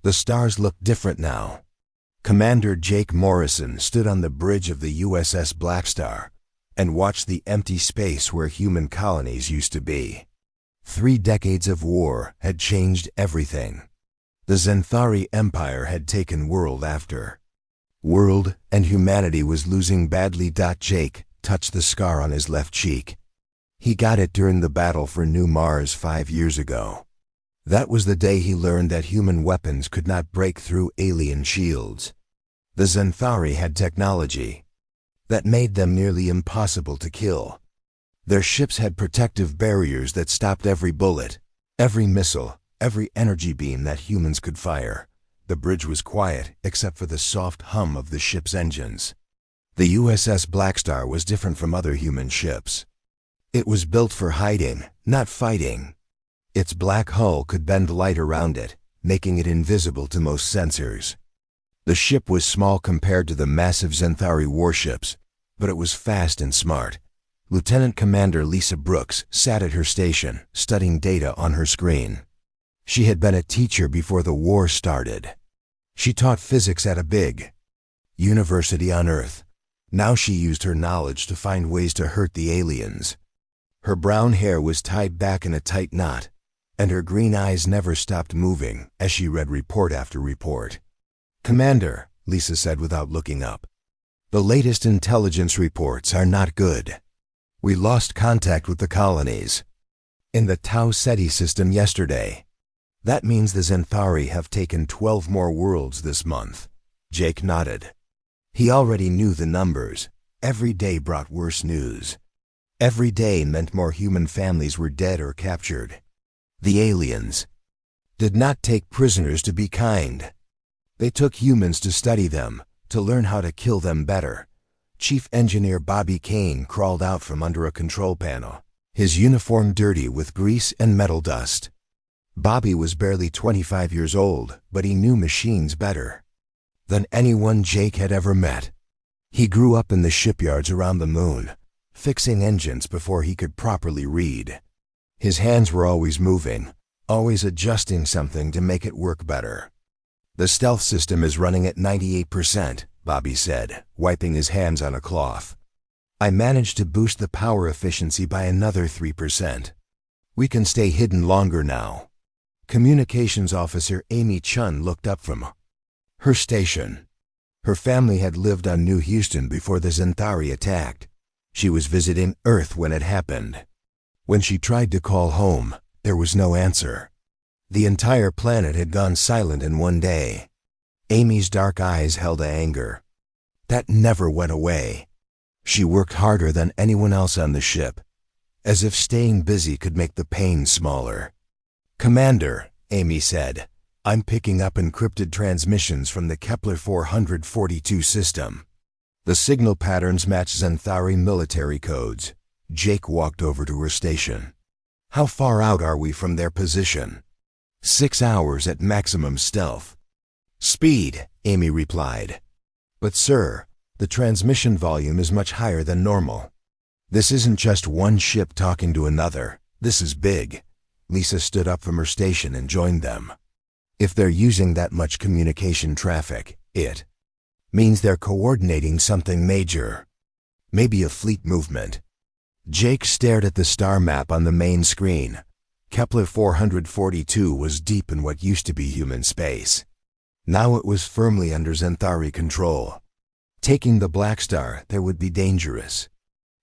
The stars looked different now. Commander Jake Morrison stood on the bridge of the USS Blackstar and watched the empty space where human colonies used to be. 3 decades of war had changed everything. The Xanthari Empire had taken world after world, and humanity was losing badly. Jake touched the scar on his left cheek. He got it during the battle for New Mars 5 years ago. That was the day he learned that human weapons could not break through alien shields. The Xanthari had technology that made them nearly impossible to kill. Their ships had protective barriers that stopped every bullet, every missile, every energy beam that humans could fire. The bridge was quiet except for the soft hum of the ship's engines. The USS Blackstar was different from other human ships. It was built for hiding, not fighting. Its black hull could bend light around it, making it invisible to most sensors. The ship was small compared to the massive Xanthari warships, but it was fast and smart. Lieutenant Commander Lisa Brooks sat at her station, studying data on her screen. She had been a teacher before the war started. She taught physics at a big university on Earth. Now she used her knowledge to find ways to hurt the aliens. Her brown hair was tied back in a tight knot, and her green eyes never stopped moving as she read report after report. "Commander," Lisa said without looking up, "the latest intelligence reports are not good. We lost contact with the colonies in the Tau Ceti system yesterday. That means the Xanthari have taken 12 more worlds this month." Jake nodded. He already knew the numbers. Every day brought worse news. Every day meant more human families were dead or captured. The aliens did not take prisoners to be kind. They took humans to study them, to learn how to kill them better. Chief Engineer Bobby Kane crawled out from under a control panel, his uniform dirty with grease and metal dust. Bobby was barely 25 years old, but he knew machines better than anyone Jake had ever met. He grew up in the shipyards around the moon, fixing engines before he could properly read. His hands were always moving, always adjusting something to make it work better. "The stealth system is running at 98%, Bobby said, wiping his hands on a cloth. "I managed to boost the power efficiency by another 3%. We can stay hidden longer now." Communications Officer Amy Chun looked up from her station. Her family had lived on New Houston before the Xanthari attacked. She was visiting Earth when it happened. When she tried to call home, there was no answer. The entire planet had gone silent in one day. Amy's dark eyes held anger. That never went away. She worked harder than anyone else on the ship, as if staying busy could make the pain smaller. "Commander," Amy said, "I'm picking up encrypted transmissions from the Kepler 442 system. The signal patterns match Xanthari military codes." Jake walked over to her station. "How far out are we from their position?" 6 hours at maximum stealth speed," Amy replied. "But sir, the transmission volume is much higher than normal. This isn't just one ship talking to another. This is big." Lisa stood up from her station and joined them. "If they're using that much communication traffic, it means they're coordinating something major. Maybe a fleet movement." Jake stared at the star map on the main screen. Kepler 442 was deep in what used to be human space. Now it was firmly under Xanthari control. Taking the Blackstar there would be dangerous.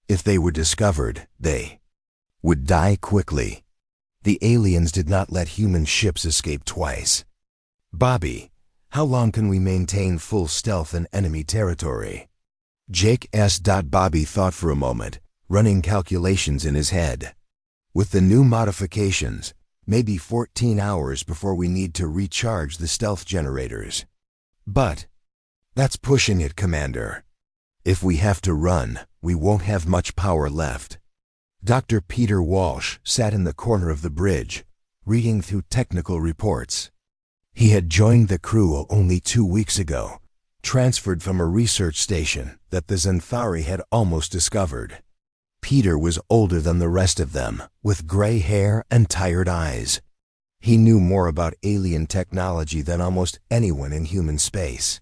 If they were discovered, they would die quickly. The aliens did not let human ships escape twice. "Bobby, how long can we maintain full stealth in enemy territory?" Jake asked. Bobby thought for a moment, running calculations in his head. "With the new modifications, maybe 14 hours before we need to recharge the stealth generators." "But that's pushing it, Commander. If we have to run, we won't have much power left." Dr. Peter Walsh sat in the corner of the bridge, reading through technical reports. He had joined the crew only 2 weeks ago, transferred from a research station that the Xanthari had almost discovered. Peter was older than the rest of them, with gray hair and tired eyes. He knew more about alien technology than almost anyone in human space.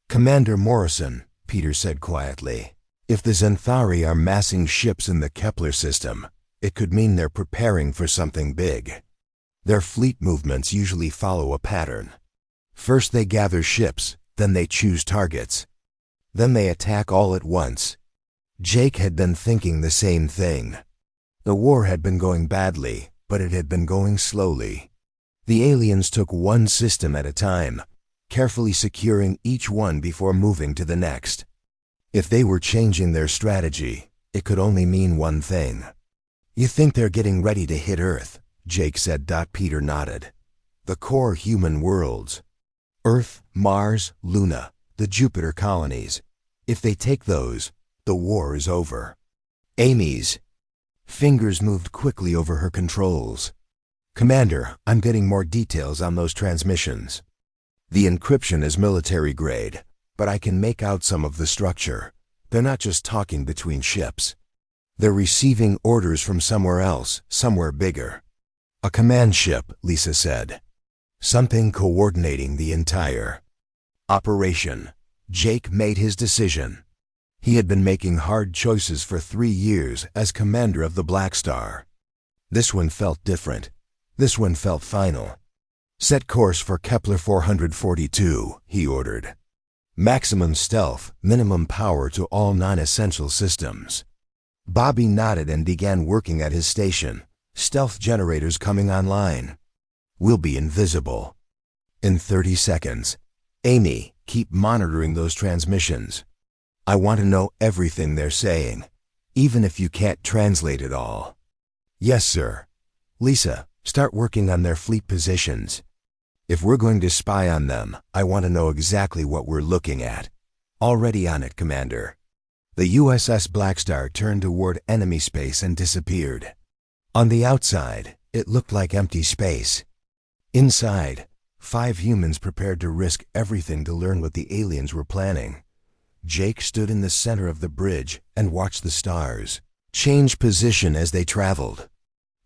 "Commander Morrison," Peter said quietly, "if the Xanthari are massing ships in the Kepler system, it could mean they're preparing for something big. Their fleet movements usually follow a pattern. First they gather ships, then they choose targets. Then they attack all at once." Jake had been thinking the same thing. The war had been going badly, but it had been going slowly. The aliens took one system at a time, carefully securing each one before moving to the next. If they were changing their strategy, it could only mean one thing. "You think they're getting ready to hit Earth?" Jake said. Peter nodded. "The core human worlds. Earth, Mars, Luna, the Jupiter colonies. If they take those, the war is over." Amy's fingers moved quickly over her controls. "Commander, I'm getting more details on those transmissions. The encryption is military grade, but I can make out some of the structure. They're not just talking between ships. They're receiving orders from somewhere else, somewhere bigger." "A command ship," Lisa said. "Something coordinating the entire operation." Jake made his decision. He had been making hard choices for 3 years as commander of the Blackstar. This one felt different. This one felt final. "Set course for Kepler 442, he ordered. "Maximum stealth, minimum power to all non-essential systems." Bobby nodded and began working at his station. "Stealth generators coming online. We'll be invisible in 30 seconds. Amy, keep monitoring those transmissions. I want to know everything they're saying, even if you can't translate it all." "Yes, sir." "Lisa, start working on their fleet positions. If we're going to spy on them, I want to know exactly what we're looking at." "Already on it, Commander." The USS Blackstar turned toward enemy space and disappeared. On the outside, it looked like empty space. Inside, 5 humans prepared to risk everything to learn what the aliens were planning. Jake stood in the center of the bridge and watched the stars change position as they traveled.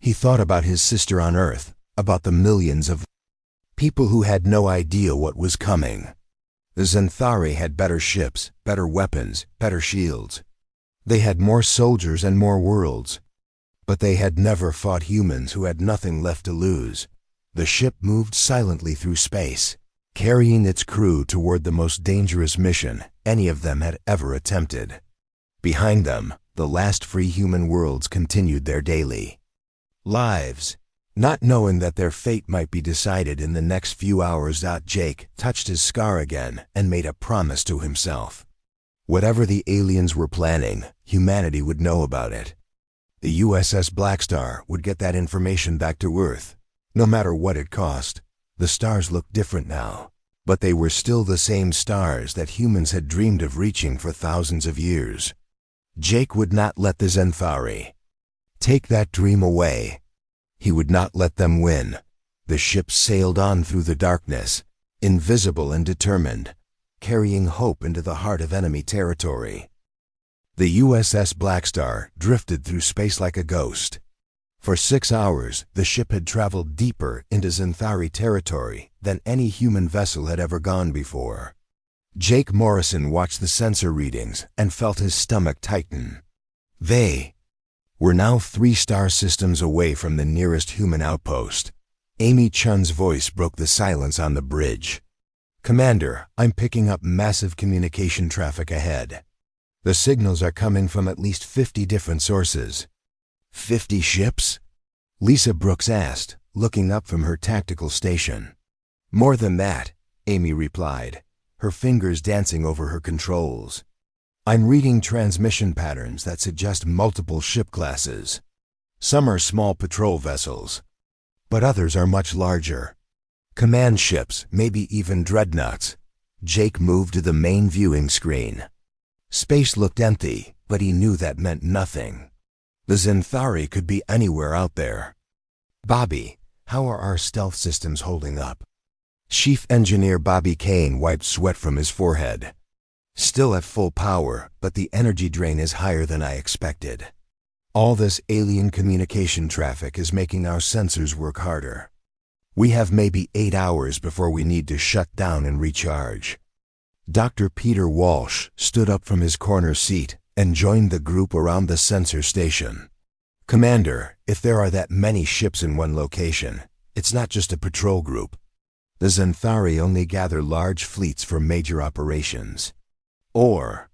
He thought about his sister on Earth, about the millions of people who had no idea what was coming. The Xanthari had better ships, better weapons, better shields. They had more soldiers and more worlds. But they had never fought humans who had nothing left to lose. The ship moved silently through space, carrying its crew toward the most dangerous mission any of them had ever attempted. Behind them, the last free human worlds continued their daily lives, not knowing that their fate might be decided in the next few hours. Jake touched his scar again and made a promise to himself. Whatever the aliens were planning, humanity would know about it. The USS Blackstar would get that information back to Earth, no matter what it cost. The stars looked different now, but they were still the same stars that humans had dreamed of reaching for thousands of years. Jake would not let the Xanthari take that dream away. He would not let them win. The ship sailed on through the darkness, invisible and determined, carrying hope into the heart of enemy territory. The USS Blackstar drifted through space like a ghost. For 6 hours, the ship had traveled deeper into Xanthari territory than any human vessel had ever gone before. Jake Morrison watched the sensor readings and felt his stomach tighten. They were now 3 star systems away from the nearest human outpost. Amy Chun's voice broke the silence on the bridge. "Commander, I'm picking up massive communication traffic ahead. The signals are coming from at least 50 different sources." 50 ships? Lisa Brooks asked, looking up from her tactical station. "More than that," Amy replied, her fingers dancing over her controls. "I'm reading transmission patterns that suggest multiple ship classes. Some are small patrol vessels, but others are much larger. Command ships, maybe even dreadnoughts." Jake moved to the main viewing screen. Space looked empty, but he knew that meant nothing. The Xanthari could be anywhere out there. "Bobby, how are our stealth systems holding up?" Chief Engineer Bobby Kane wiped sweat from his forehead. "Still at full power, but the energy drain is higher than I expected. All this alien communication traffic is making our sensors work harder." We have maybe 8 hours before we need to shut down and recharge. Dr. Peter Walsh stood up from his corner seat and joined the group around the sensor station. Commander, if there are that many ships in one location, it's not just a patrol group. The Xanthari only gather large fleets for major operations. Or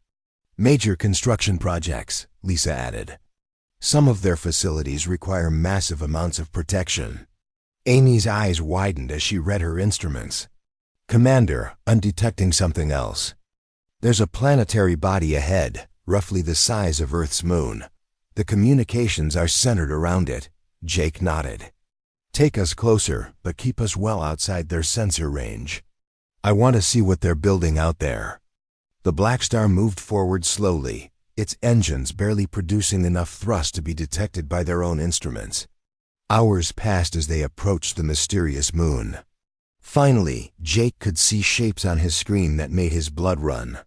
major construction projects, Lisa added. Some of their facilities require massive amounts of protection. Amy's eyes widened as she read her instruments. Commander, I'm detecting something else. There's a planetary body ahead, roughly the size of Earth's moon. The communications are centered around it. Jake nodded. Take us closer, but keep us well outside their sensor range. I want to see what they're building out there. The Blackstar moved forward slowly, its engines barely producing enough thrust to be detected by their own instruments. Hours passed as they approached the mysterious moon. Finally, Jake could see shapes on his screen that made his blood run.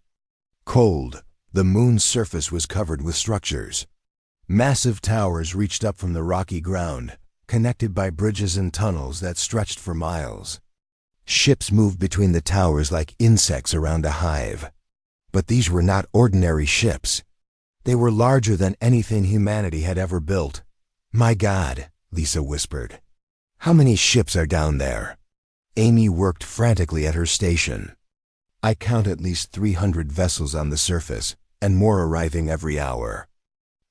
Cold, the moon's surface was covered with structures. Massive towers reached up from the rocky ground, connected by bridges and tunnels that stretched for miles. Ships moved between the towers like insects around a hive. But these were not ordinary ships. They were larger than anything humanity had ever built. My God, Lisa whispered. How many ships are down there? Amy worked frantically at her station. I count at least 300 vessels on the surface, and more arriving every hour.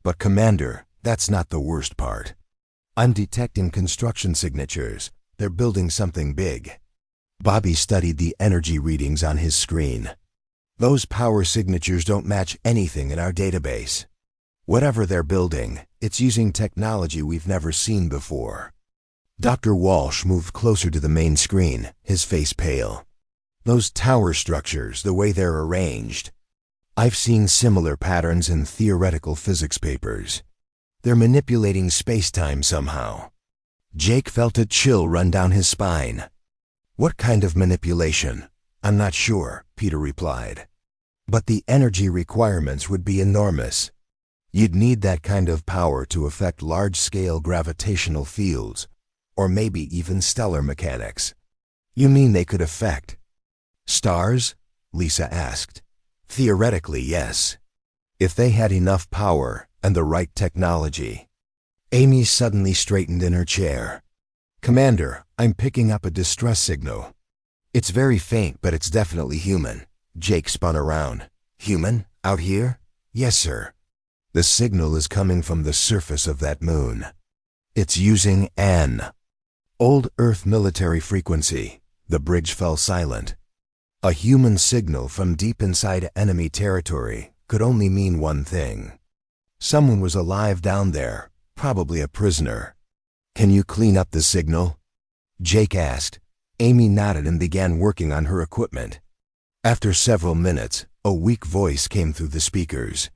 But Commander, that's not the worst part. I'm detecting construction signatures. They're building something big. Bobby studied the energy readings on his screen. Those power signatures don't match anything in our database. Whatever they're building, it's using technology we've never seen before. Dr. Walsh moved closer to the main screen, his face pale. Those tower structures, the way they're arranged. I've seen similar patterns in theoretical physics papers. They're manipulating space-time somehow. Jake felt a chill run down his spine. What kind of manipulation? I'm not sure, Peter replied. But the energy requirements would be enormous. You'd need that kind of power to affect large-scale gravitational fields, or maybe even stellar mechanics. You mean they could affect stars? Lisa asked. Theoretically, yes. If they had enough power and the right technology. Amy suddenly straightened in her chair. Commander, I'm picking up a distress signal. It's very faint, but it's definitely human. Jake spun around. Human? Out here? Yes, sir. The signal is coming from the surface of that moon. It's using an old Earth military frequency. The bridge fell silent. A human signal from deep inside enemy territory could only mean one thing. Someone was alive down there, probably a prisoner. Can you clean up the signal? Jake asked. Amy nodded and began working on her equipment. After several minutes, a weak voice came through the speakers.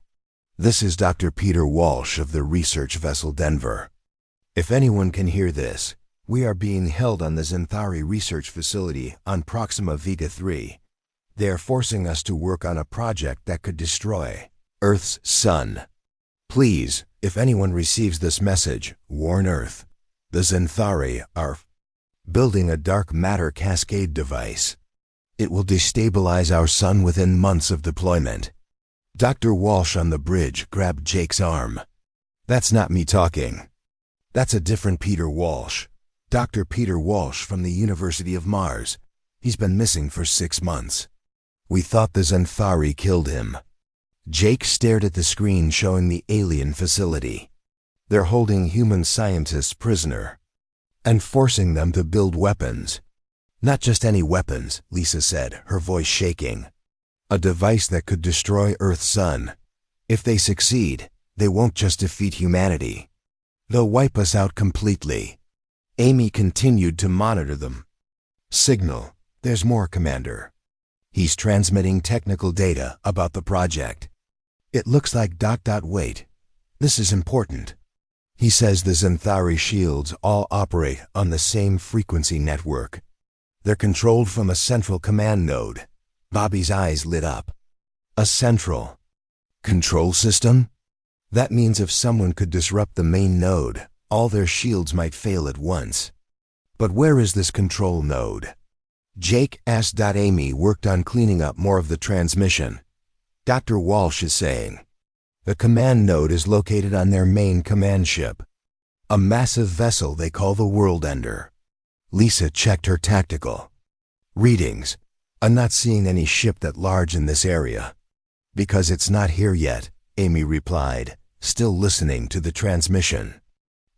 This is Dr. Peter Walsh of the research vessel Denver. If anyone can hear this, we are being held on the Xanthari research facility on Proxima Vega 3. They are forcing us to work on a project that could destroy Earth's sun. Please, if anyone receives this message, warn Earth. The Xanthari are building a dark matter cascade device. It will destabilize our sun within months of deployment. Dr. Walsh on the bridge grabbed Jake's arm. That's not me talking. That's a different Peter Walsh. Dr. Peter Walsh from the University of Mars. He's been missing for 6 months. We thought the Xanthari killed him. Jake stared at the screen showing the alien facility. They're holding human scientists prisoner and forcing them to build weapons. Not just any weapons, Lisa said, her voice shaking. A device that could destroy Earth's sun. If they succeed, they won't just defeat humanity. They'll wipe us out completely. Amy continued to monitor them. Signal. There's more, Commander. He's transmitting technical data about the project. It looks like ... Wait. This is important. He says the Xanthari shields all operate on the same frequency network. They're controlled from a central command node. Bobby's eyes lit up. A central control system? That means if someone could disrupt the main node, all their shields might fail at once. But where is this control node? Jake asked. Amy worked on cleaning up more of the transmission. Dr. Walsh is saying, the command node is located on their main command ship, a massive vessel they call the World Ender. Lisa checked her tactical readings. I'm not seeing any ship that large in this area. Because it's not here yet, Amy replied, still listening to the transmission.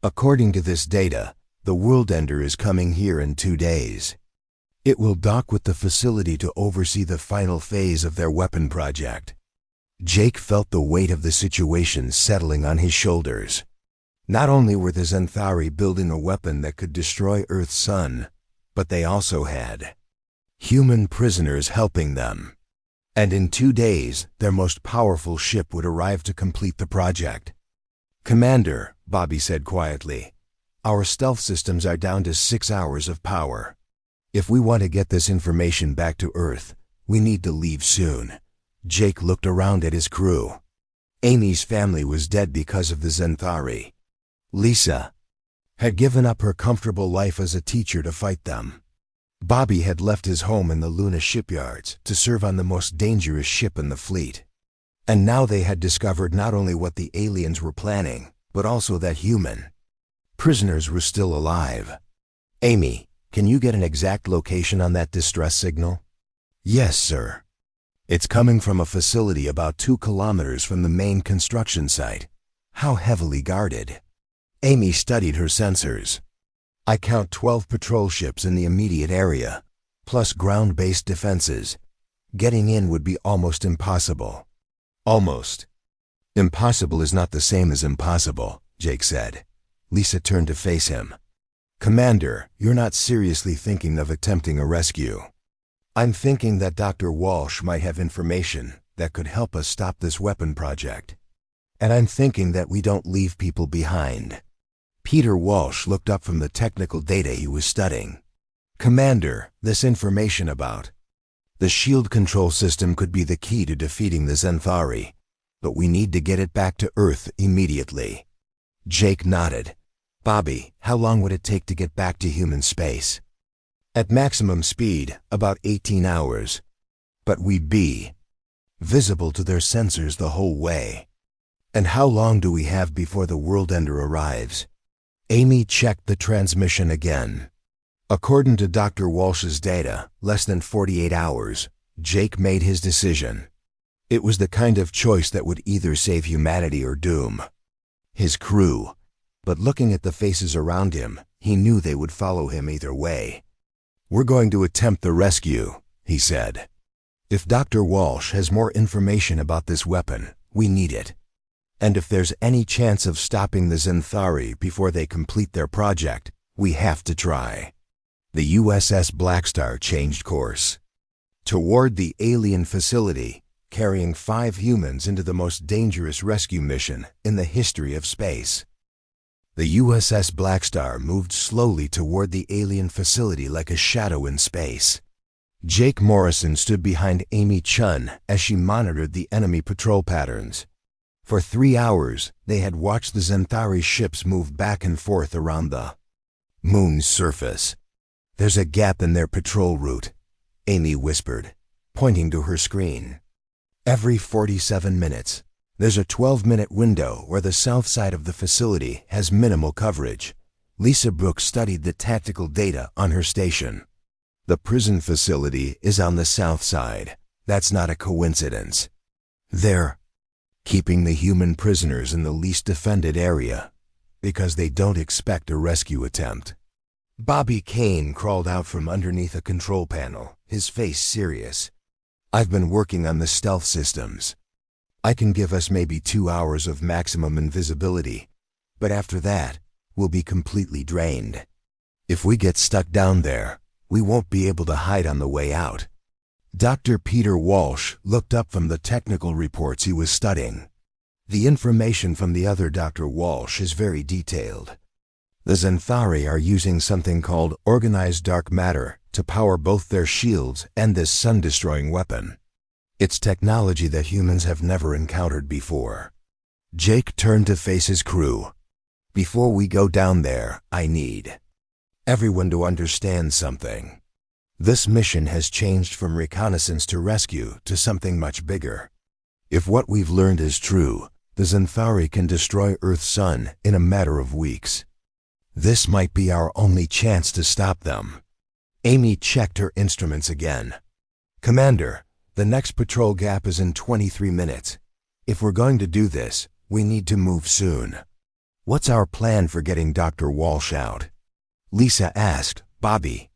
According to this data, the World Ender is coming here in 2 days. It will dock with the facility to oversee the final phase of their weapon project. Jake felt the weight of the situation settling on his shoulders. Not only were the Zenthari building a weapon that could destroy Earth's sun, but they also had human prisoners helping them. And in 2 days, their most powerful ship would arrive to complete the project. Commander, Bobby said quietly, our stealth systems are down to 6 hours of power. If we want to get this information back to Earth, we need to leave soon. Jake looked around at his crew. Amy's family was dead because of the Zenthari. Lisa had given up her comfortable life as a teacher to fight them. Bobby had left his home in the Luna shipyards to serve on the most dangerous ship in the fleet. And now they had discovered not only what the aliens were planning, but also that human prisoners were still alive. Amy, can you get an exact location on that distress signal? Yes, sir. It's coming from a facility about 2 kilometers from the main construction site. How heavily guarded? Amy studied her sensors. I count 12 patrol ships in the immediate area, plus ground-based defenses. Getting in would be almost impossible. Almost. Impossible is not the same as impossible, Jake said. Lisa turned to face him. Commander, you're not seriously thinking of attempting a rescue. I'm thinking that Dr. Walsh might have information that could help us stop this weapon project. And I'm thinking that we don't leave people behind. Peter Walsh looked up from the technical data he was studying. Commander, this information about the shield control system could be the key to defeating the Zenthari, but we need to get it back to Earth immediately. Jake nodded. Bobby, how long would it take to get back to human space? At maximum speed, about 18 hours. But we'd be visible to their sensors the whole way. And how long do we have before the World Ender arrives? Amy checked the transmission again. According to Dr. Walsh's data, less than 48 hours. Jake made his decision. It was the kind of choice that would either save humanity or doom his crew. But looking at the faces around him, he knew they would follow him either way. We're going to attempt the rescue, he said. If Dr. Walsh has more information about this weapon, we need it. And if there's any chance of stopping the Zenthari before they complete their project, we have to try. The USS Blackstar changed course toward the alien facility, carrying 5 humans into the most dangerous rescue mission in the history of space. The USS Blackstar moved slowly toward the alien facility like a shadow in space. Jake Morrison stood behind Amy Chun as she monitored the enemy patrol patterns. For 3 hours, they had watched the Zenthari ships move back and forth around the moon's surface. There's a gap in their patrol route, Amy whispered, pointing to her screen. Every 47 minutes, there's a 12-minute window where the south side of the facility has minimal coverage. Lisa Brooks studied the tactical data on her station. The prison facility is on the south side. That's not a coincidence. They're keeping the human prisoners in the least defended area because they don't expect a rescue attempt. Bobby Kane crawled out from underneath a control panel, his face serious. I've been working on the stealth systems. I can give us maybe 2 hours of maximum invisibility, but after that, we'll be completely drained. If we get stuck down there, we won't be able to hide on the way out. Dr. Peter Walsh looked up from the technical reports he was studying. The information from the other Dr. Walsh is very detailed. The Zenthari are using something called organized dark matter to power both their shields and this sun-destroying weapon. It's technology that humans have never encountered before. Jake turned to face his crew. Before we go down there, I need everyone to understand something. This mission has changed from reconnaissance to rescue to something much bigger. If what we've learned is true, the Xanthari can destroy Earth's sun in a matter of weeks. This might be our only chance to stop them. Amy checked her instruments again. Commander, the next patrol gap is in 23 minutes. If we're going to do this, we need to move soon. What's our plan for getting Dr. Walsh out? Lisa asked. Bobby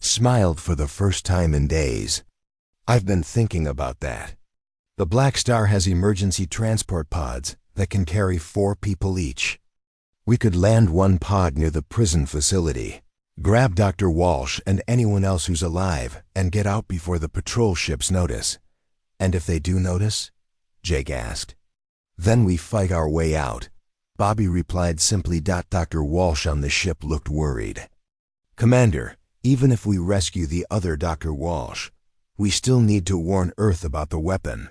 smiled for the first time in days. I've been thinking about that. The Blackstar has emergency transport pods that can carry 4 people each. We could land one pod near the prison facility, grab Dr. Walsh and anyone else who's alive, and get out before the patrol ships notice. And if they do notice? Jake asked. Then we fight our way out. Bobby replied simply. Dr. Walsh on the ship looked worried. Commander, even if we rescue the other Dr. Walsh, we still need to warn Earth about the weapon.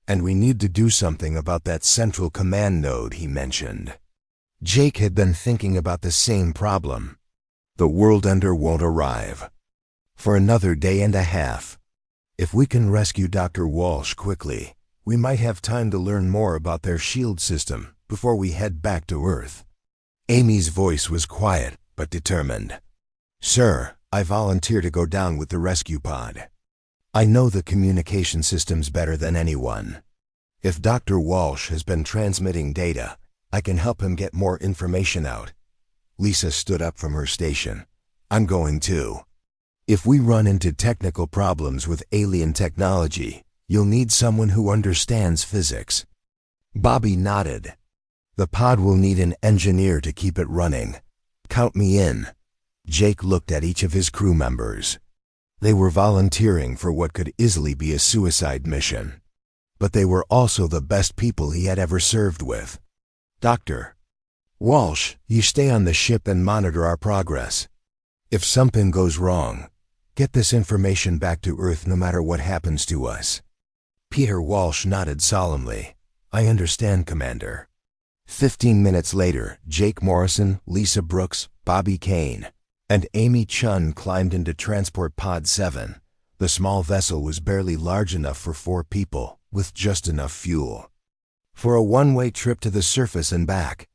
And we need to do something about that central command node he mentioned. Jake had been thinking about the same problem. The world ender won't arrive for another day and a half. If we can rescue Dr. Walsh quickly, we might have time to learn more about their shield system before we head back to Earth. Amy's voice was quiet but determined. Sir, I volunteer to go down with the rescue pod. I know the communication systems better than anyone. If Dr. Walsh has been transmitting data, I can help him get more information out. Lisa stood up from her station. I'm going too. If we run into technical problems with alien technology, you'll need someone who understands physics. Bobby nodded. The pod will need an engineer to keep it running. Count me in. Jake looked at each of his crew members. They were volunteering for what could easily be a suicide mission. But they were also the best people he had ever served with. Dr. Walsh, you stay on the ship and monitor our progress. If something goes wrong, get this information back to Earth no matter what happens to us. Peter Walsh nodded solemnly. I understand, Commander. 15 minutes later, Jake Morrison, Lisa Brooks, Bobby Kane, and Amy Chun climbed into Transport Pod 7. The small vessel was barely large enough for 4 people, with just enough fuel for a one-way trip to the surface and back.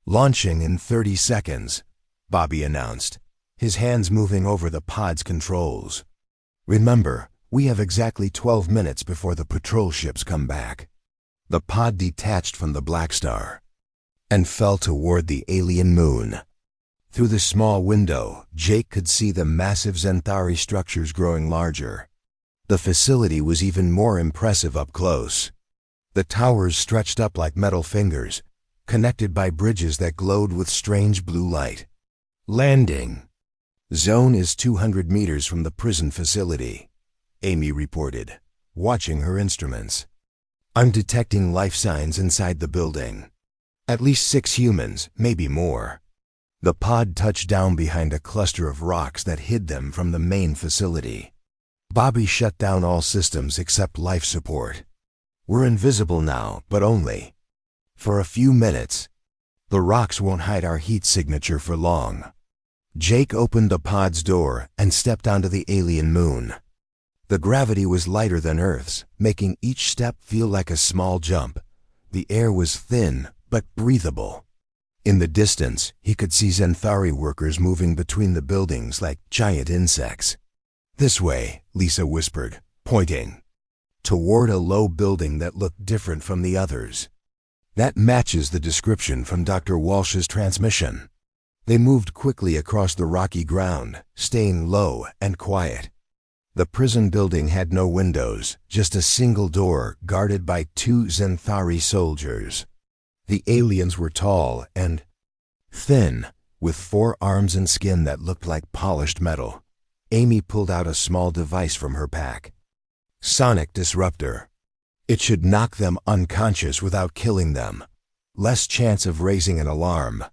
Launching in 30 seconds, Bobby announced, his hands moving over the pod's controls. Remember, we have exactly 12 minutes before the patrol ships come back. The pod detached from the Blackstar and fell toward the alien moon. Through the small window, Jake could see the massive Xanthari structures growing larger. The facility was even more impressive up close. The towers stretched up like metal fingers, connected by bridges that glowed with strange blue light. Landing zone is 200 meters from the prison facility, Amy reported, watching her instruments. I'm detecting life signs inside the building. At least 6 humans, maybe more. The pod touched down behind a cluster of rocks that hid them from the main facility. Bobby shut down all systems except life support. We're invisible now, but only for a few minutes. The rocks won't hide our heat signature for long. Jake opened the pod's door and stepped onto the alien moon. The gravity was lighter than Earth's, making each step feel like a small jump. The air was thin, but breathable. In the distance, he could see Xanthari workers moving between the buildings like giant insects. This way, Lisa whispered, pointing toward a low building that looked different from the others. That matches the description from Dr. Walsh's transmission. They moved quickly across the rocky ground, staying low and quiet. The prison building had no windows, just a single door guarded by 2 Xanthari soldiers. The aliens were tall and thin, with 4 arms and skin that looked like polished metal. Amy pulled out a small device from her pack. Sonic disruptor. It should knock them unconscious without killing them. Less chance of raising an alarm.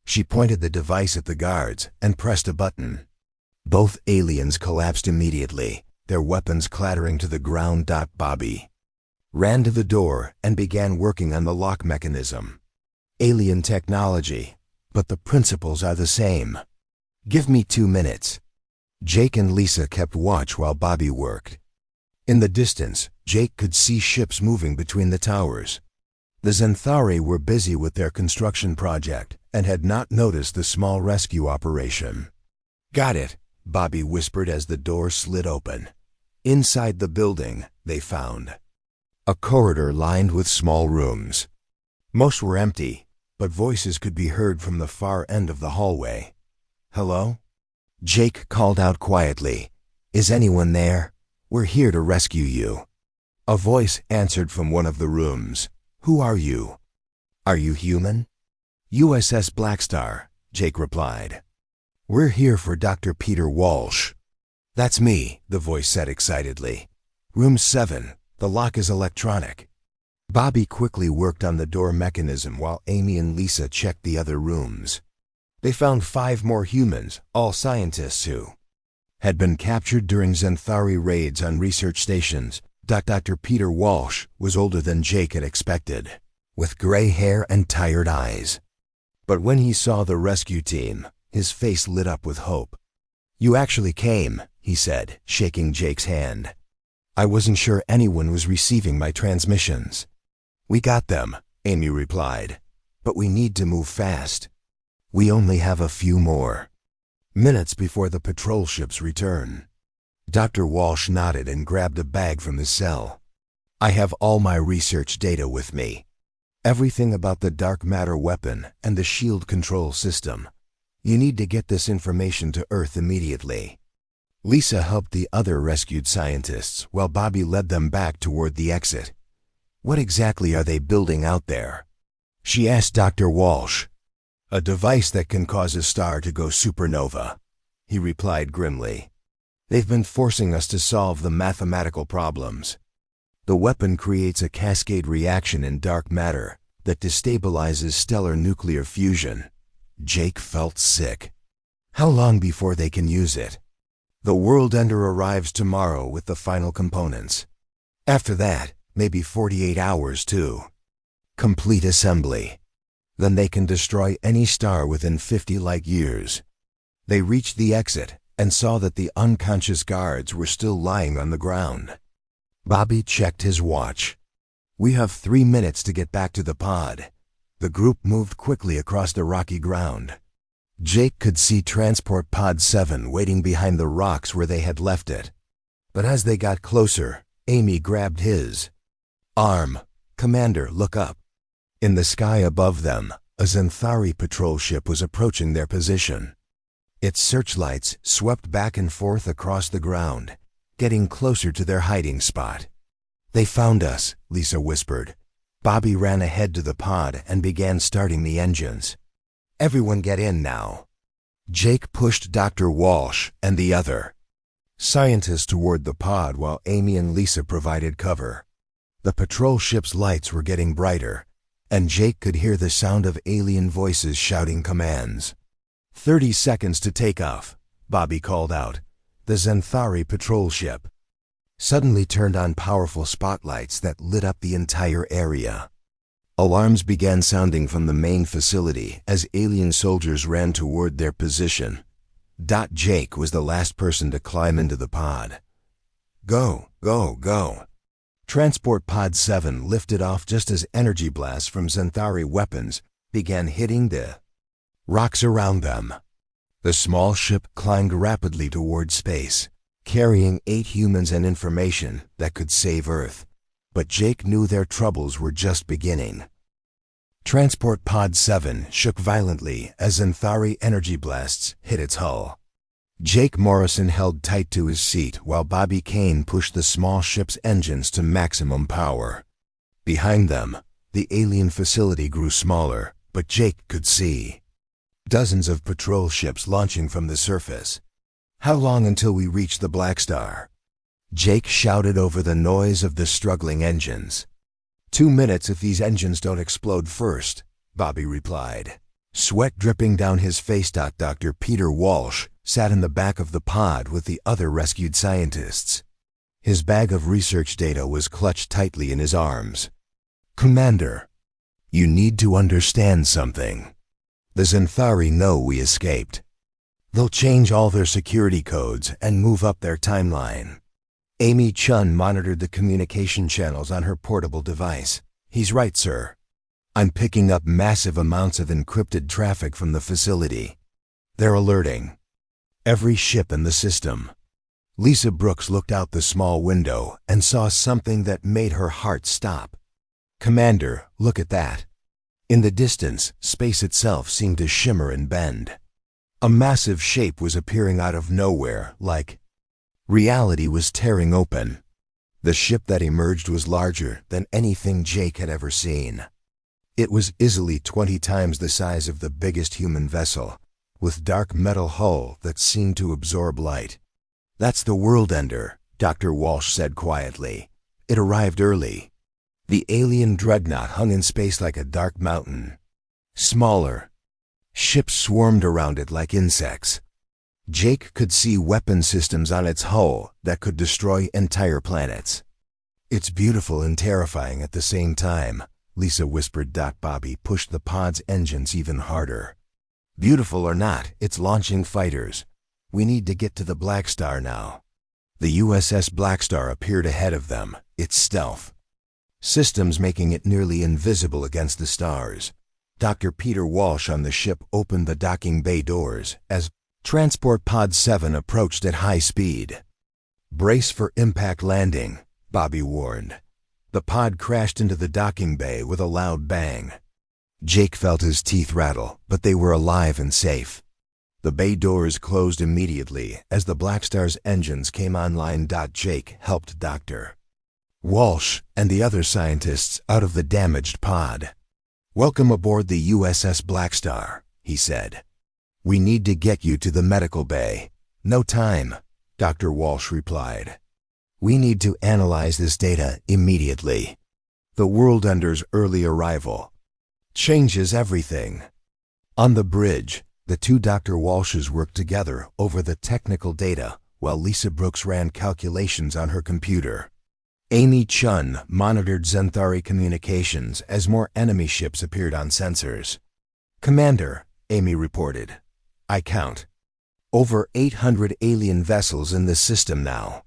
She pointed the device at the guards and pressed a button. Both aliens collapsed immediately, their weapons clattering to the ground. Bobby ran to the door and began working on the lock mechanism. Alien technology, but the principles are the same. Give me 2 minutes. Jake and Lisa kept watch while Bobby worked. In the distance, Jake could see ships moving between the towers. The Xanthari were busy with their construction project and had not noticed the small rescue operation. Got it, Bobby whispered as the door slid open. Inside the building, they found a corridor lined with small rooms. Most were empty, but voices could be heard from the far end of the hallway. Hello? Jake called out quietly. Is anyone there? We're here to rescue you. A voice answered from one of the rooms. Who are you? Are you human? USS Blackstar, Jake replied. We're here for Dr. Peter Walsh. That's me, the voice said excitedly. Room 7, the lock is electronic. Bobby quickly worked on the door mechanism while Amy and Lisa checked the other rooms. They found 5 more humans, all scientists who had been captured during Xanthari raids on research stations. Dr. Peter Walsh was older than Jake had expected, with gray hair and tired eyes. But when he saw the rescue team, his face lit up with hope. You actually came, he said, shaking Jake's hand. I wasn't sure anyone was receiving my transmissions. We got them, Amy replied, but we need to move fast. We only have a few more minutes before the patrol ships return. Dr. Walsh nodded and grabbed a bag from his cell. I have all my research data with me. Everything about the dark matter weapon and the shield control system. You need to get this information to Earth immediately. Lisa helped the other rescued scientists while Bobby led them back toward the exit. What exactly are they building out there? She asked Dr. Walsh. A device that can cause a star to go supernova, he replied grimly. They've been forcing us to solve the mathematical problems. The weapon creates a cascade reaction in dark matter that destabilizes stellar nuclear fusion. Jake felt sick. How long before they can use it? The world ender arrives tomorrow with the final components. After that, maybe 48 hours too. Complete assembly. Then they can destroy any star within 50 light years. They reached the exit and saw that the unconscious guards were still lying on the ground. Bobby checked his watch. We have 3 minutes to get back to the pod. The group moved quickly across the rocky ground. Jake could see Transport Pod 7 waiting behind the rocks where they had left it. But as they got closer, Amy grabbed his arm. Commander, look up. In the sky above them, a Xanthari patrol ship was approaching their position. Its searchlights swept back and forth across the ground, getting closer to their hiding spot. They found us, Lisa whispered. Bobby ran ahead to the pod and began starting the engines. Everyone get in now. Jake pushed Dr. Walsh and the other scientists toward the pod while Amy and Lisa provided cover. The patrol ship's lights were getting brighter, and Jake could hear the sound of alien voices shouting commands. 30 seconds to take off, Bobby called out. The Xanthari patrol ship suddenly turned on powerful spotlights that lit up the entire area. Alarms began sounding from the main facility as alien soldiers ran toward their position. Jake was the last person to climb into the pod. Go, go, go. Transport Pod 7 lifted off just as energy blasts from Xanthari weapons began hitting the rocks around them. The small ship climbed rapidly toward space, carrying 8 humans and information that could save Earth. But Jake knew their troubles were just beginning. Transport Pod 7 shook violently as Xanthari energy blasts hit its hull. Jake Morrison held tight to his seat while Bobby Kane pushed the small ship's engines to maximum power. Behind them, the alien facility grew smaller, but Jake could see dozens of patrol ships launching from the surface. How long until we reach the Blackstar? Jake shouted over the noise of the struggling engines. 2 minutes if these engines don't explode first, Bobby replied. Sweat dripping down his face. Dr. Peter Walsh sat in the back of the pod with the other rescued scientists. His bag of research data was clutched tightly in his arms. Commander, you need to understand something. The Xanthari know we escaped. They'll change all their security codes and move up their timeline. Amy Chun monitored the communication channels on her portable device. He's right, sir. I'm picking up massive amounts of encrypted traffic from the facility. They're alerting every ship in the system. Lisa Brooks looked out the small window and saw something that made her heart stop. Commander, look at that. In the distance, space itself seemed to shimmer and bend. A massive shape was appearing out of nowhere, like reality was tearing open. The ship that emerged was larger than anything Jake had ever seen. It was easily 20 times the size of the biggest human vessel, with dark metal hull that seemed to absorb light. That's the World Ender, Dr. Walsh said quietly. It arrived early. The alien dreadnought hung in space like a dark mountain. Smaller. Ships swarmed around it like insects. Jake could see weapon systems on its hull that could destroy entire planets. It's beautiful and terrifying at the same time, Lisa whispered. Bobby pushed the pod's engines even harder. Beautiful or not, it's launching fighters. We need to get to the Blackstar now. The USS Blackstar appeared ahead of them, its stealth systems making it nearly invisible against the stars. Dr. Peter Walsh on the ship opened the docking bay doors as Transport Pod 7 approached at high speed. Brace for impact landing, Bobby warned. The pod crashed into the docking bay with a loud bang. Jake felt his teeth rattle, but they were alive and safe. The bay doors closed immediately as the Blackstar's engines came online. Jake helped Dr. Walsh and the other scientists out of the damaged pod. Welcome aboard the USS Blackstar, he said. We need to get you to the medical bay. No time, Dr. Walsh replied. We need to analyze this data immediately. The World Ender's early arrival changes everything. On the bridge, the two Dr. Walshes worked together over the technical data while Lisa Brooks ran calculations on her computer. Amy Chun monitored Zenthari communications as more enemy ships appeared on sensors. Commander, Amy reported, I count over 800 alien vessels in this system now.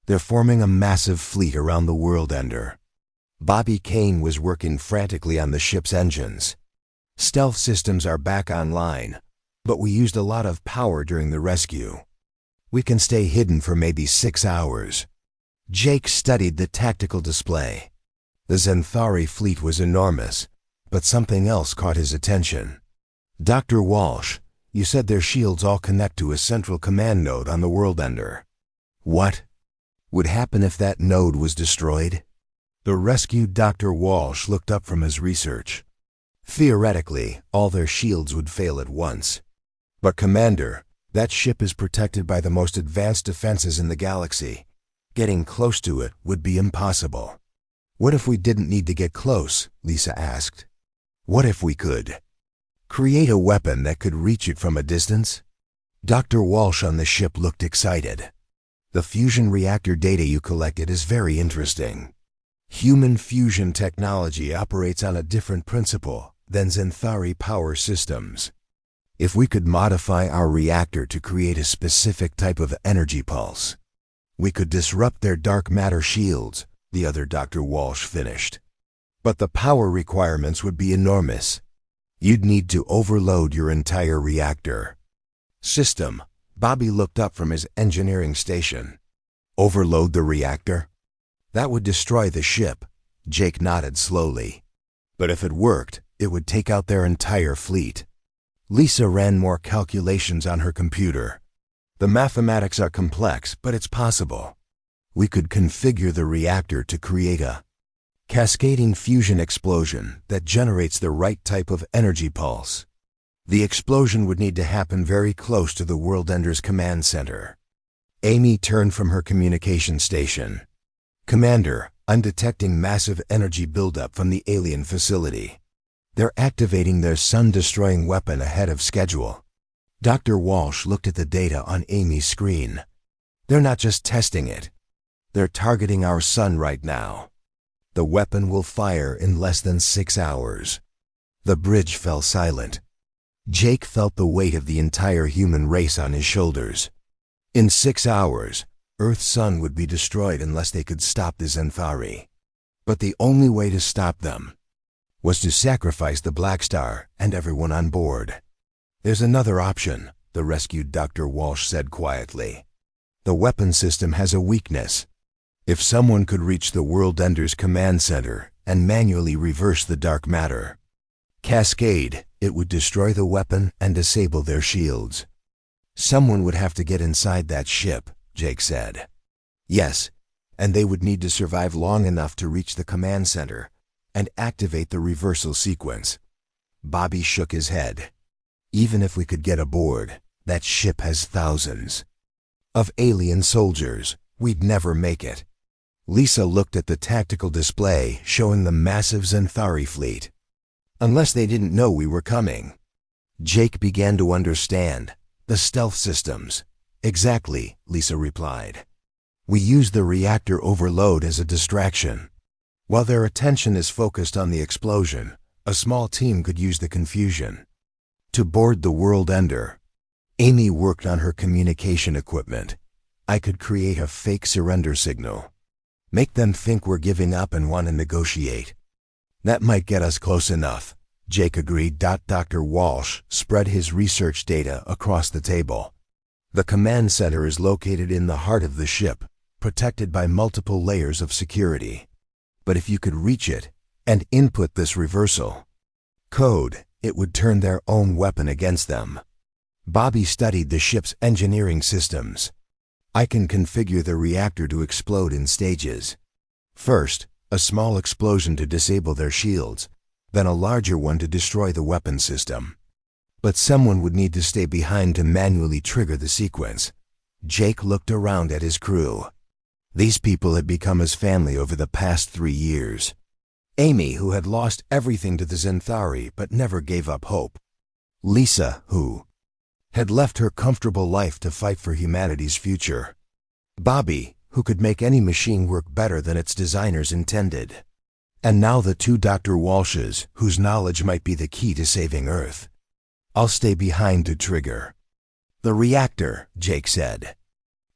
They're forming a massive fleet around the World Ender. Bobby Kane was working frantically on the ship's engines. Stealth systems are back online, but we used a lot of power during the rescue. We can stay hidden for maybe 6 hours. Jake studied the tactical display. The Zenthari fleet was enormous, but something else caught his attention. Dr. Walsh, you said their shields all connect to a central command node on the World Ender. What would happen if that node was destroyed? The rescued Dr. Walsh looked up from his research. Theoretically, all their shields would fail at once. But Commander, that ship is protected by the most advanced defenses in the galaxy. Getting close to it would be impossible. What if we didn't need to get close? Lisa asked. What if we could create a weapon that could reach it from a distance? Dr. Walsh on the ship looked excited. The fusion reactor data you collected is very interesting. Human fusion technology operates on a different principle than Zenthari power systems. If we could modify our reactor to create a specific type of energy pulse, we could disrupt their dark matter shields, the other Dr. Walsh finished. But the power requirements would be enormous. You'd need to overload your entire reactor system. Bobby looked up from his engineering station. Overload the reactor? That would destroy the ship. Jake nodded slowly. But if it worked, it would take out their entire fleet. Lisa ran more calculations on her computer. The mathematics are complex, but it's possible. We could configure the reactor to create a cascading fusion explosion that generates the right type of energy pulse. The explosion would need to happen very close to the World Ender's command center. Amy turned from her communication station. Commander, I'm detecting massive energy buildup from the alien facility. They're activating their sun-destroying weapon ahead of schedule. Dr. Walsh looked at the data on Amy's screen. They're not just testing it. They're targeting our sun right now. The weapon will fire in less than 6 hours. The bridge fell silent. Jake felt the weight of the entire human race on his shoulders. In 6 hours, Earth's sun would be destroyed unless they could stop the Zenthari. But the only way to stop them was to sacrifice the Blackstar and everyone on board. There's another option, the rescued Dr. Walsh said quietly. The weapon system has a weakness. If someone could reach the World Ender's command center and manually reverse the dark matter cascade, it would destroy the weapon and disable their shields. Someone would have to get inside that ship, Jake said. Yes, and they would need to survive long enough to reach the command center and activate the reversal sequence. Bobby shook his head. Even if we could get aboard, that ship has thousands of alien soldiers. We'd never make it. Lisa looked at the tactical display showing the massive Zenthari fleet. Unless they didn't know we were coming. Jake began to understand. The stealth systems. Exactly, Lisa replied. We use the reactor overload as a distraction. While their attention is focused on the explosion, a small team could use the confusion to board the World Ender. Amy worked on her communication equipment. I could create a fake surrender signal. Make them think we're giving up and want to negotiate. That might get us close enough, Jake agreed. Dr. Walsh spread his research data across the table. The command center is located in the heart of the ship, protected by multiple layers of security. But if you could reach it and input this reversal code, it would turn their own weapon against them. Bobby studied the ship's engineering systems. I can configure the reactor to explode in stages. First, a small explosion to disable their shields, then a larger one to destroy the weapon system. But someone would need to stay behind to manually trigger the sequence. Jake looked around at his crew. These people had become his family over the past 3 years. Amy, who had lost everything to the Zenthari but never gave up hope. Lisa, who had left her comfortable life to fight for humanity's future. Bobby, who could make any machine work better than its designers intended. And now the 2 Dr. Walshes, whose knowledge might be the key to saving Earth. I'll stay behind to trigger the reactor, Jake said.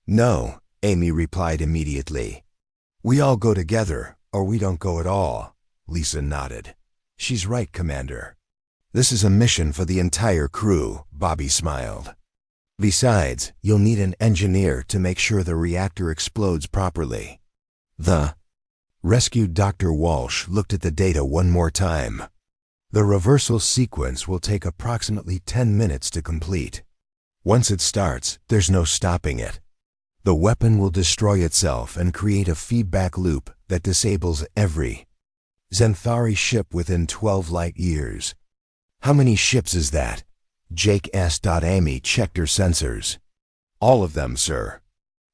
No, Amy replied immediately. We all go together, or we don't go at all. Lisa nodded. She's right, Commander. This is a mission for the entire crew, Bobby smiled. Besides, you'll need an engineer to make sure the reactor explodes properly. The rescued Dr. Walsh looked at the data one more time. The reversal sequence will take approximately 10 minutes to complete. Once it starts, there's no stopping it. The weapon will destroy itself and create a feedback loop that disables every Zenthari ship within 12 light years. How many ships is that? Jake asked. Amy checked her sensors. All of them, sir.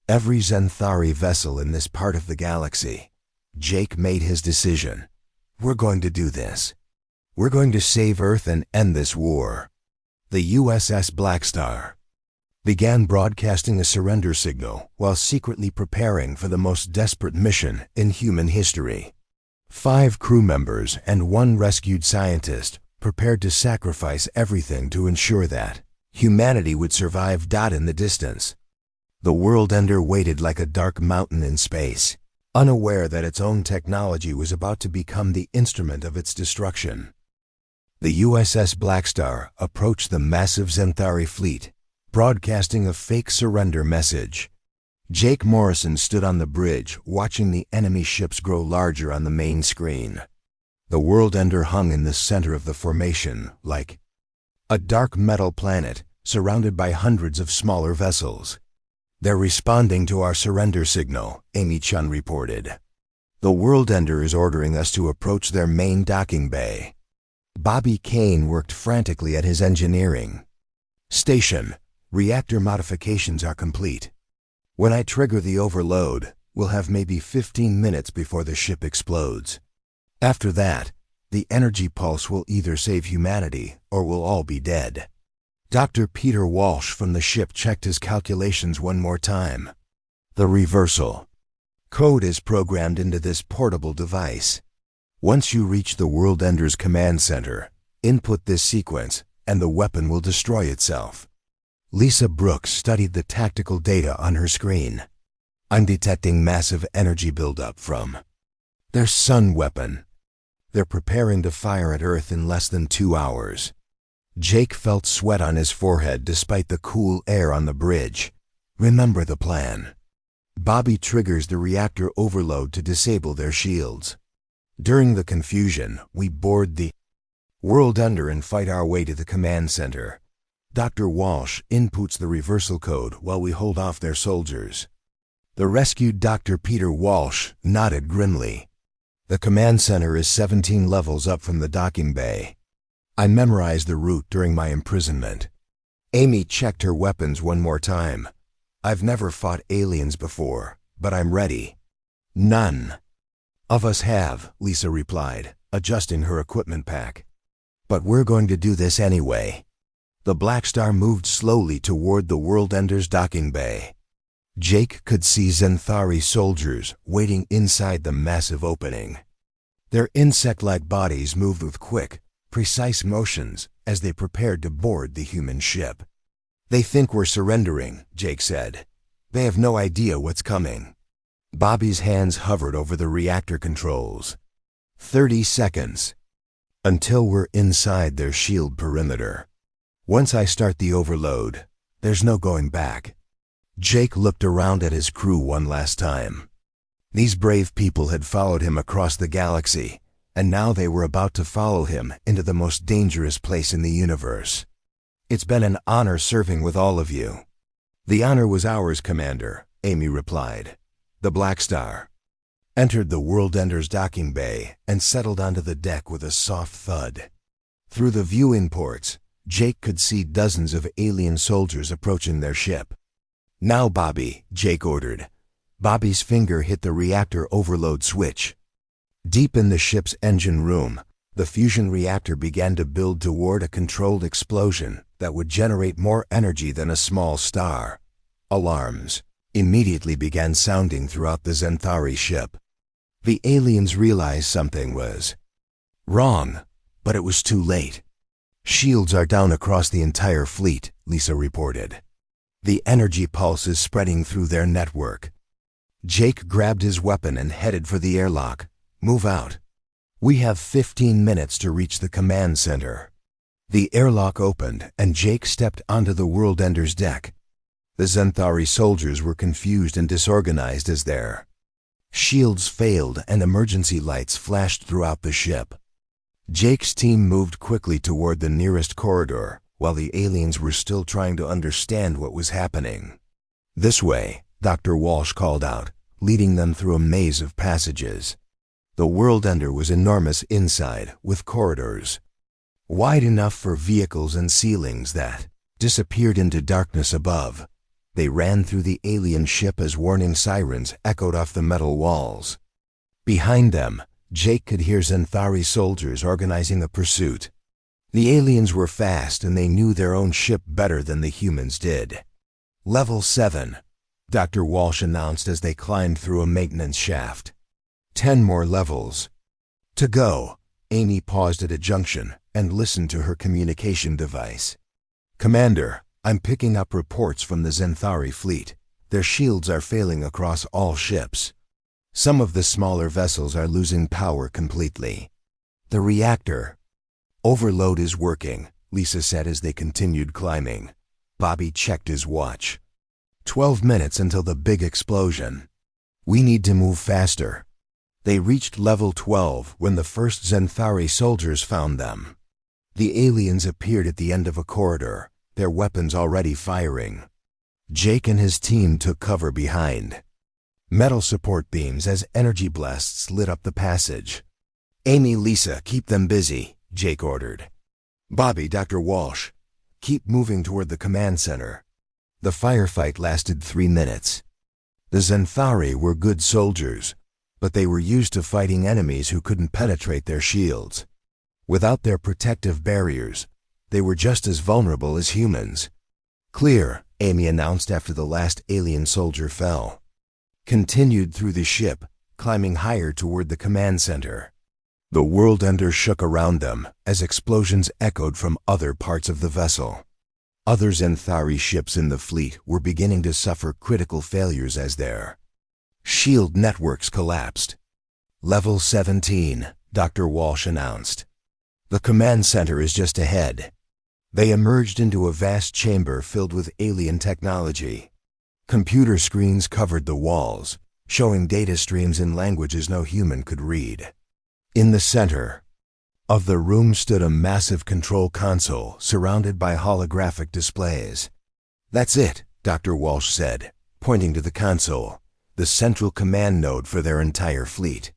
Every Zenthari vessel in this part of the galaxy. Jake made his decision. We're going to do this. We're going to save Earth and end this war. The USS Blackstar began broadcasting a surrender signal while secretly preparing for the most desperate mission in human history. 5 crew members and 1 rescued scientist prepared to sacrifice everything to ensure that humanity would survive. In the distance, the World Ender waited like a dark mountain in space, unaware that its own technology was about to become the instrument of its destruction. The USS Blackstar approached the massive Zenthari fleet, broadcasting a fake surrender message. Jake Morrison stood on the bridge, watching the enemy ships grow larger on the main screen. The World Ender hung in the center of the formation, like a dark metal planet surrounded by hundreds of smaller vessels. They're responding to our surrender signal, Amy Chun reported. The World Ender is ordering us to approach their main docking bay. Bobby Kane worked frantically at his engineering station. Reactor modifications are complete. When I trigger the overload, we'll have maybe 15 minutes before the ship explodes. After that, the energy pulse will either save humanity or we'll all be dead. Dr. Peter Walsh from the ship checked his calculations one more time. The reversal code is programmed into this portable device. Once you reach the World Ender's command center, input this sequence and the weapon will destroy itself. Lisa Brooks studied the tactical data on her screen. I'm detecting massive energy buildup from their sun weapon. They're preparing to fire at Earth in less than 2 hours. Jake felt sweat on his forehead despite the cool air on the bridge. Remember the plan. Bobby triggers the reactor overload to disable their shields. During the confusion, we board the World Ender and fight our way to the command center. Dr. Walsh inputs the reversal code while we hold off their soldiers. The rescued Dr. Peter Walsh nodded grimly. The command center is 17 levels up from the docking bay. I memorized the route during my imprisonment. Amy checked her weapons one more time. I've never fought aliens before, but I'm ready. None of us have, Lisa replied, adjusting her equipment pack. But we're going to do this anyway. The Blackstar moved slowly toward the World Ender's docking bay. Jake could see Zenthari soldiers waiting inside the massive opening. Their insect-like bodies moved with quick, precise motions as they prepared to board the human ship. They think we're surrendering, Jake said. They have no idea what's coming. Bobby's hands hovered over the reactor controls. 30 seconds. Until we're inside their shield perimeter. Once I start the overload, there's no going back. Jake looked around at his crew one last time. These brave people had followed him across the galaxy, and now they were about to follow him into the most dangerous place in the universe. It's been an honor serving with all of you. The honor was ours, Commander, Amy replied. The Blackstar entered the World Ender's docking bay and settled onto the deck with a soft thud. Through the viewing ports, Jake could see dozens of alien soldiers approaching their ship. Now, Bobby, Jake ordered. Bobby's finger hit the reactor overload switch. Deep in the ship's engine room, the fusion reactor began to build toward a controlled explosion that would generate more energy than a small star. Alarms immediately began sounding throughout the Zenthari ship. The aliens realized something was wrong, but it was too late. Shields are down across the entire fleet, Lisa reported. The energy pulse is spreading through their network. Jake grabbed his weapon and headed for the airlock. Move out. We have 15 minutes to reach the command center. The airlock opened and Jake stepped onto the World Ender's deck. The Zenthari soldiers were confused and disorganized as their shields failed and emergency lights flashed throughout the ship. Jake's team moved quickly toward the nearest corridor, while the aliens were still trying to understand what was happening. This way, Dr. Walsh called out, leading them through a maze of passages. The World Ender was enormous inside, with corridors wide enough for vehicles and ceilings that disappeared into darkness above. They ran through the alien ship as warning sirens echoed off the metal walls. Behind them, Jake could hear Zenthari soldiers organizing a pursuit. The aliens were fast and they knew their own ship better than the humans did. Level 7, Dr. Walsh announced as they climbed through a maintenance shaft. 10 more levels to go. Amy paused at a junction and listened to her communication device. Commander, I'm picking up reports from the Zenthari fleet. Their shields are failing across all ships. Some of the smaller vessels are losing power completely. The reactor overload is working, Lisa said as they continued climbing. Bobby checked his watch. 12 minutes until the big explosion. We need to move faster. They reached level 12 when the first Zenthari soldiers found them. The aliens appeared at the end of a corridor, their weapons already firing. Jake and his team took cover behind metal support beams as energy blasts lit up the passage. Amy, Lisa, keep them busy, Jake ordered. Bobby, Dr. Walsh, keep moving toward the command center. The firefight lasted 3 minutes. The Zenthari were good soldiers, but they were used to fighting enemies who couldn't penetrate their shields. Without their protective barriers, they were just as vulnerable as humans. Clear, Amy announced after the last alien soldier fell. Continued through the ship, climbing higher toward the command center. The world ender shook around them as explosions echoed from other parts of the vessel. Other Zenthari ships in the fleet were beginning to suffer critical failures as their shield networks collapsed. Level 17, Dr. Walsh announced. The command center is just ahead. They emerged into a vast chamber filled with alien technology. Computer screens covered the walls, showing data streams in languages no human could read. In the center of the room stood a massive control console surrounded by holographic displays. "That's it," Dr. Walsh said, pointing to the console, the central command node for their entire fleet.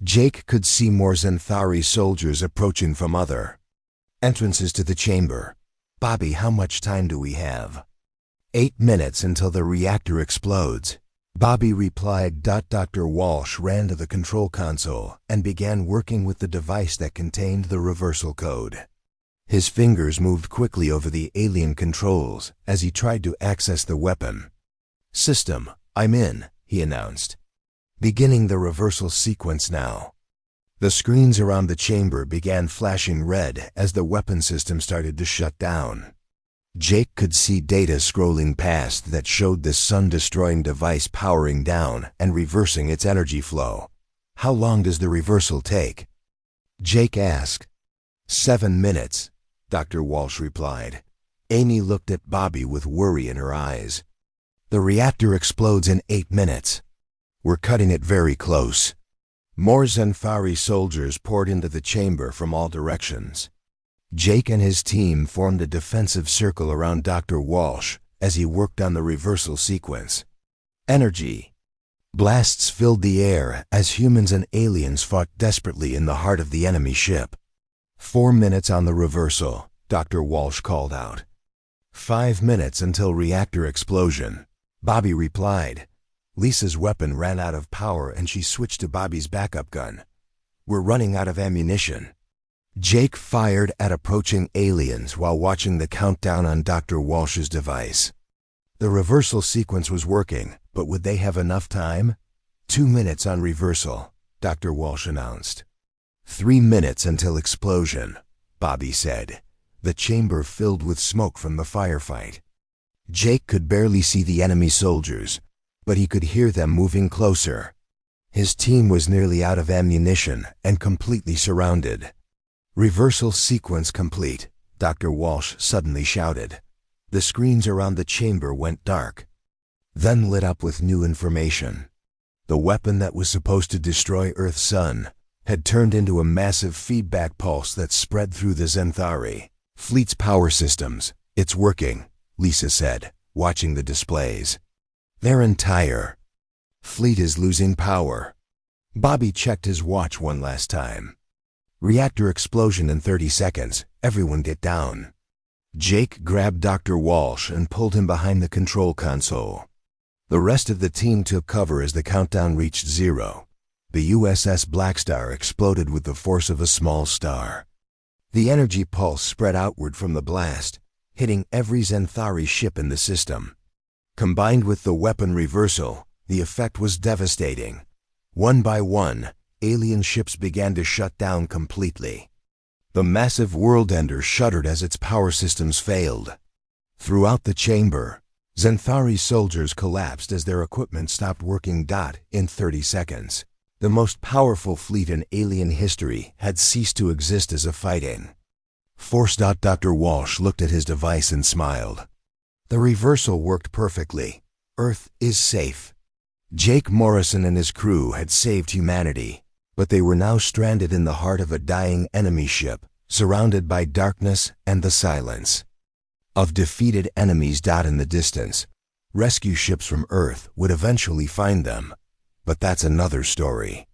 Jake could see more Zenthari soldiers approaching from other entrances to the chamber. "Bobby, how much time do we have?" 8 minutes until the reactor explodes. Bobby replied. Dr. Walsh ran to the control console and began working with the device that contained the reversal code. His fingers moved quickly over the alien controls as he tried to access the weapon. "System, I'm in," he announced. "Beginning the reversal sequence now." The screens around the chamber began flashing red as the weapon system started to shut down. Jake could see data scrolling past that showed the sun-destroying device powering down and reversing its energy flow. "How long does the reversal take?" Jake asked. 7 minutes, Dr. Walsh replied. Amy looked at Bobby with worry in her eyes. "The reactor explodes in 8 minutes. We're cutting it very close." More Zenthari soldiers poured into the chamber from all directions. Jake and his team formed a defensive circle around Dr. Walsh as he worked on the reversal sequence. Energy blasts filled the air as humans and aliens fought desperately in the heart of the enemy ship. 4 minutes on the reversal, Dr. Walsh called out. 5 minutes until reactor explosion, Bobby replied. Lisa's weapon ran out of power and she switched to Bobby's backup gun. "We're running out of ammunition." Jake fired at approaching aliens while watching the countdown on Dr. Walsh's device. The reversal sequence was working, but would they have enough time? 2 minutes on reversal, Dr. Walsh announced. 3 minutes until explosion, Bobby said, the chamber filled with smoke from the firefight. Jake could barely see the enemy soldiers, but he could hear them moving closer. His team was nearly out of ammunition and completely surrounded. "Reversal sequence complete," Dr. Walsh suddenly shouted. The screens around the chamber went dark, then lit up with new information. The weapon that was supposed to destroy Earth's sun had turned into a massive feedback pulse that spread through the Zenthari fleet's power systems. "It's working," Lisa said, watching the displays. "Their entire fleet is losing power." Bobby checked his watch one last time. "Reactor explosion in 30 seconds. Everyone get down." Jake grabbed Dr. Walsh and pulled him behind the control console. The rest of the team took cover as the countdown reached 0. The USS Blackstar exploded with the force of a small star. The energy pulse spread outward from the blast, hitting every Zenthari ship in the system. Combined with the weapon reversal, the effect was devastating. One by one, alien ships began to shut down completely. The massive world ender shuddered as its power systems failed. Throughout the chamber, Zenthari soldiers collapsed as their equipment stopped working. In 30 seconds, the most powerful fleet in alien history had ceased to exist as a fighting force. Dr. Walsh looked at his device and smiled. "The reversal worked perfectly. Earth is safe." Jake Morrison and his crew had saved humanity, but they were now stranded in the heart of a dying enemy ship, surrounded by darkness and the silence of defeated enemies. In the distance, rescue ships from Earth would eventually find them, but that's another story.